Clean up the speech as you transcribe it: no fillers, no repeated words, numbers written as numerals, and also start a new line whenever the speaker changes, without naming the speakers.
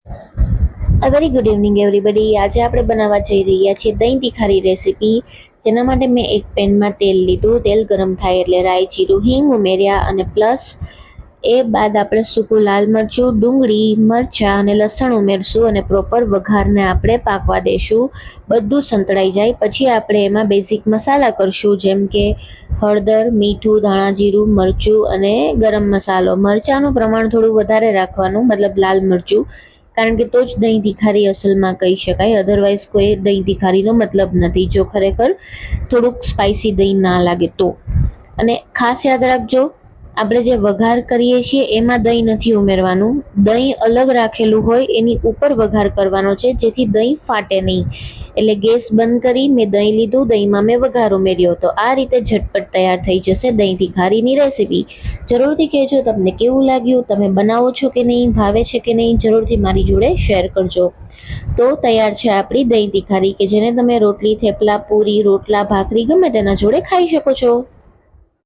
A very good evening everybody. આજે આપણે બનાવવા જઈ રહ્યા છીએ દહીં તીખારી રેસીપી. જેના માટે મેં એક પેનમાં તેલ લીધું. તેલ ગરમ થાય એટલે રાઈ, જીરું, હિંગ ઉમેર્યા અને પ્લસ એ બાદ આપણે સૂકું લાલ મરચું, ડુંગળી, મરચાં અને લસણ ઉમેરશું અને પ્રોપર વઘારને આપણે પાકવા દેશું. બધું સંતળાઈ જાય પછી આપણે એમાં બેઝિક મસાલા કરશું, જેમ કે હળદર, મીઠું, ધાણા જીરું, મરચું અને ગરમ મસાલો. મરચાંનું પ્રમાણ થોડું વધારે રાખવાનું, મતલબ લાલ મરચું, કારણ કે તો જ દહીં તીખારી અસલમાં કહી શકાય. અધરવાઇઝ કોઈ દહીં તીખારીનો મતલબ નથી, જો ખરેખર થોડુંક સ્પાઇસી દહીં ના લાગે તો. અને ખાસ યાદ રાખજો, આપણે જે વઘાર કરીએ છીએ એમાં દહીં નથી ઉમેરવાનું. દહીં અલગ રાખેલું હોય એની ઉપર વઘાર કરવાનો છે, જેથી દહીં ફાટે નહીં. એટલે ગેસ બંધ કરી મેં દહીં લીધું, દહીંમાં મેં વઘાર ઉમેર્યો. તો આ રીતે ઝટપટ તૈયાર થઈ જશે દહીં તીખારીની રેસીપી. જરૂરથી કહેજો તમને કેવું લાગ્યું, તમે બનાવો છો કે નહીં, ભાવે છે કે નહીં, જરૂરથી મારી જોડે શેર કરજો. તો તૈયાર છે આપણી દહીં તીખારી, કે જેને તમે રોટલી, થેપલા, પૂરી, રોટલા, ભાખરી ગમે તેના જોડે ખાઈ શકો છો.